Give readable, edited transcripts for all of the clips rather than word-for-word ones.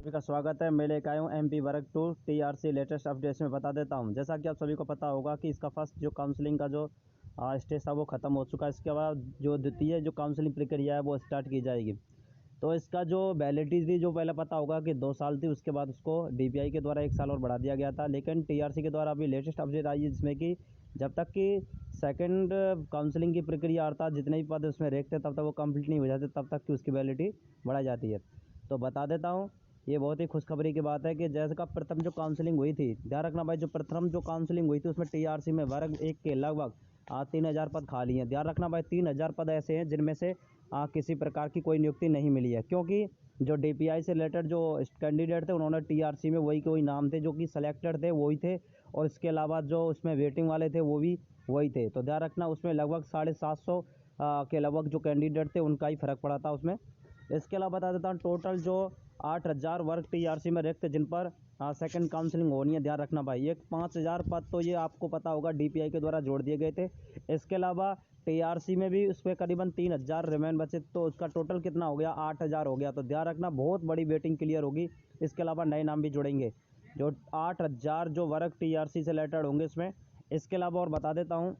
सभी का स्वागत है। मैं लेकर आया हूँ MP work to TRC latest updates में बता देता हूँ। जैसा कि आप सभी को पता होगा कि इसका फर्स्ट जो काउंसलिंग का जो स्टेज था वो ख़त्म हो चुका है। इसके बाद जो द्वितीय जो काउंसलिंग प्रक्रिया है वो स्टार्ट की जाएगी। तो इसका जो वैलिडिटी थी जो पहले पता होगा कि 2 साल थी, उसके बाद उसको डीपीआई के द्वारा 1 साल और बढ़ा दिया गया था। लेकिन टीआरसी के द्वारा अभी लेटेस्ट अपडेट आई है जिसमें कि जब तक कि सेकंड काउंसलिंग की प्रक्रिया अर्थात जितने भी पद उसमें रेखते तब तक वो कंप्लीट नहीं हो जाते, तब तक की उसकी वैलिडिटी बढ़ाई जाती है। तो बता देता हूँ, ये बहुत ही खुशखबरी की बात है कि जैसे का प्रथम जो काउंसलिंग हुई थी, ध्यान रखना भाई, जो प्रथम जो काउंसलिंग हुई थी उसमें टीआरसी में वर्ग 1 के लगभग 3000 पद खाली हैं। ध्यान रखना भाई, 3000 पद ऐसे हैं जिनमें से किसी प्रकार की कोई नियुक्ति नहीं मिली है, क्योंकि जो डीपीआई से रिलेटेड जो कैंडिडेट थे उन्होंने टीआरसी में वही कोई नाम थे जो कि सेलेक्टेड थे वही थे, और इसके अलावा जो उसमें वेटिंग वाले थे वो भी वही थे। तो ध्यान रखना, उसमें लगभग 750 के लगभग जो कैंडिडेट थे उनका ही फर्क पड़ा था उसमें। इसके अलावा बता देता हूँ, टोटल जो 8000 वर्ग टीआरसी में रिक्त जिन पर सेकंड काउंसलिंग होनी है। ध्यान रखना भाई, एक 5000 पद तो ये आपको पता होगा डीपीआई के द्वारा जोड़ दिए गए थे। इसके अलावा टीआरसी में भी उस पर करीबन 3000 रिमेन बचे, तो उसका टोटल कितना हो गया, 8000 हो गया। तो ध्यान रखना, बहुत बड़ी वेटिंग क्लियर होगी। इसके अलावा नए नाम भी जुड़ेंगे, जो 8000 जो वर्ग टीआरसी से रिलेटेड होंगे इसमें। इसके अलावा और बता देता हूँ,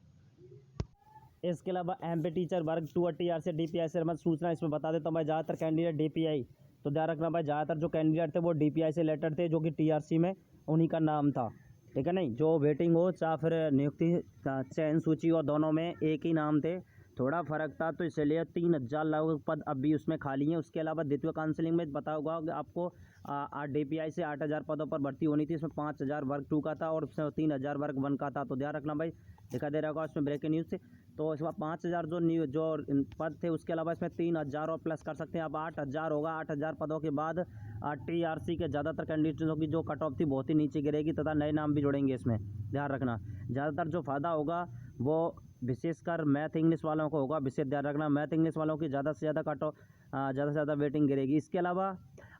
इसके अलावा एमपी टीचर वर्ग 2 टीआरसी डीपीआई से मत सूचना इसमें बता देता हूँ भाई, ज़्यादातर कैंडिडेट डीपीआई। तो ध्यान रखना भाई, ज़्यादातर जो कैंडिडेट थे वो डीपीआई से रिलेटेड थे, जो कि टीआरसी में उन्हीं का नाम था। ठीक है, नहीं जो वेटिंग हो चाहे फिर नियुक्ति चयन सूची और दोनों में एक ही नाम थे, थोड़ा फर्क था, तो इसलिए 3000 लगभग पद अब भी उसमें खाली हैं। उसके अलावा द्वितीय काउंसलिंग में पता होगा कि आपको डीपीआई से 8000 पदों पर भर्ती होनी थी। इसमें 5000 वर्ग 2 का था और उसमें 3000 वर्ग 1 का था। तो ध्यान रखना भाई, दिखा दे रहा होगा उसमें ब्रेकिंग न्यूज़ से। तो इसमें 5000 जो पद थे, उसके अलावा इसमें 3000 और प्लस कर सकते हैं। अब 8000 होगा। 8000 पदों के बाद टीआरसी के ज़्यादातर कैंडिडेटों की जो कट ऑफ थी बहुत ही नीचे गिरेगी तथा नए नाम भी जुड़ेंगे इसमें। ध्यान रखना, ज़्यादातर जो फ़ायदा होगा वो विशेषकर मैथ इंग्लिश वालों को होगा। विशेष ध्यान रखना, मैथ इंग्लिश वालों की ज़्यादा से ज़्यादा कट ऑफ ज़्यादा से ज़्यादा वेटिंग गिरेगी। इसके अलावा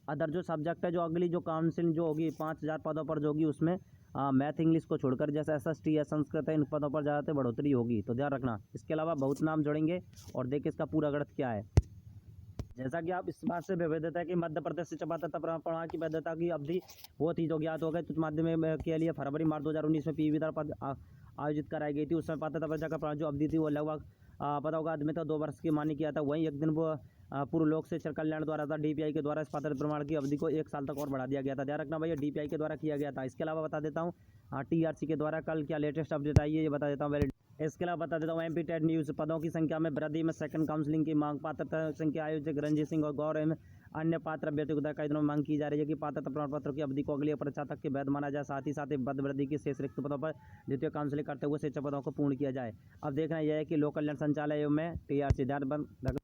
अदर जो सब्जेक्ट है, जो अगली जो काउंसिलिंग जो होगी 5000 पदों पर जो होगी, उसमें मैथ इंग्लिश को छोड़कर जैसे एसएसटी है, संस्कृत है, इन पदों पर ज़्यादातर बढ़ोतरी होगी। तो ध्यान रखना, इसके अलावा बहुत नाम जुड़ेंगे। और देखिए इसका पूरा गणित क्या है। जैसा कि आप इस बात से विविधता है कि मध्य प्रदेश शिक्षा पात्रता प्रमाण की वैधता की अवधि वो थी जो ज्ञात हो गए उच्च माध्यमिक के लिए फरवरी मार्च 2019 में पी विधान पद आयोजित कराई गई थी। उसमें पात्रता परीक्षा का प्रमाण जो अवधि थी वो लगभग पता होगा आदमी तो 2 वर्ष की मान्य किया था। वहीं एक दिन वो पूर्व लोक शिक्षण कल्याण द्वारा था डीपीआई के द्वारा इस पात्रता प्रमाण की अवधि को 1 साल तक और बढ़ा दिया गया था। ध्यान रखना भैया, डीपीआई के द्वारा किया गया था। इसके अलावा बता देता हूँ टीआरसी के द्वारा कल क्या लेटेस्ट अपडेट आई है ये बता देता हूँ। इसके अलावा बता देता हूँ एमपी टेट न्यूज़, पदों की संख्या में वृद्धि में सेकंड काउंसलिंग की मांग। पात्रता संख्या आयोजक रंजीत सिंह और गौर एवं अन्य पात्र अभ्यर्थियों को कई दिनों में मांग की जा रही है कि पात्रता प्रमाण पत्रों की अवधि को अगली परीक्षा तक के वैध माना जाए। साथ ही पद वृद्धि की शेष रिक्त पदों पर द्वितीय काउंसलिंग करते हुए शिक्षक पदों को पूर्ण किया जाए। अब देखना यह है कि लोक कल्याण संचालय में टीआरसी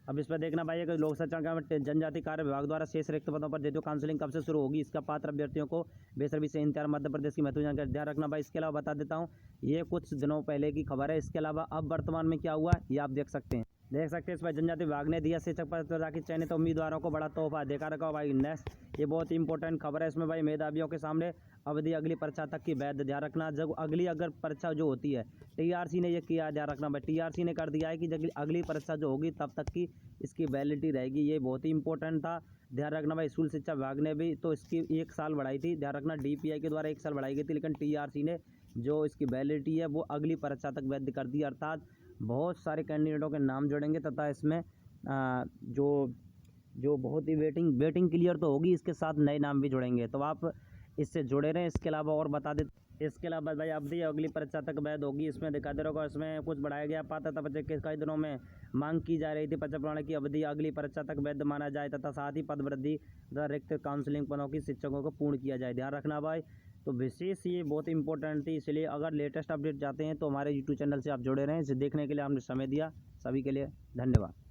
अब इस पर देखना भाई कि लोक शिक्षण जनजाति कार्य विभाग द्वारा शेष रिक्त पदों पर द्वितीय काउंसलिंग कब से शुरू होगी, इसका पात्र अभ्यर्थियों को बेसब्री से इंतजार। मध्य प्रदेश की महत्वपूर्ण जानकारी ध्यान रखना भाई। इसके अलावा बता देता हूँ, ये कुछ दिनों पहले की खबर है। इसके अलावा अब वर्तमान में क्या हुआ ये आप देख सकते हैं। इस पर जनजाति विभाग ने दिया शिक्षक पात्रता की चयनित उम्मीदवारों को बड़ा तोहफा। देखा रखा भाई नेक्स्ट, ये बहुत ही इंपॉर्टेंट खबर है। इसमें भाई मेधावियों के सामने अवधि अगली परीक्षा तक की वैध। ध्यान रखना, जब अगली अगर परीक्षा जो होती है टीआरसी ने ये किया, ध्यान रखना भाई, टीआरसी ने कर दिया है कि जब अगली परीक्षा जो होगी तब तक की इसकी वैलिडिटी रहेगी। ये बहुत ही इंपॉर्टेंट था। ध्यान रखना भाई, स्कूल शिक्षा विभाग ने भी तो इसकी 1 साल बढ़ाई थी। ध्यान रखना, डीपीआई के द्वारा 1 साल बढ़ाई गई थी, लेकिन टीआरसी ने जो इसकी वैलिडिटी है वो अगली परीक्षा तक वैध कर दी। अर्थात बहुत सारे कैंडिडेटों के नाम जुड़ेंगे तथा इसमें जो बहुत ही वेटिंग क्लियर तो होगी, इसके साथ नए नाम भी जुड़ेंगे। तो आप इससे जुड़े रहें। इसके अलावा और बता दें, इसके अलावा भाई अवधि अगली परीक्षा तक वैध होगी। इसमें दिखा दे रहा, इसमें कुछ बढ़ाया गया। पात्रता परीक्षा के कई दिनों में मांग की जा रही थी परीक्षा प्रणाली की अवधि अगली परीक्षा तक वैध माना जाए तथा साथ ही पद वृद्धि तथा रिक्त काउंसलिंग पदों की शिक्षकों को पूर्ण किया जाए। ध्यान रखना भाई, तो विशेष ये बहुत इंपॉर्टेंट थी। इसलिए अगर लेटेस्ट अपडेट चाहते हैं तो हमारे यूट्यूब चैनल से आप जुड़े रहें। इसे देखने के लिए हमने समय दिया। सभी के लिए धन्यवाद।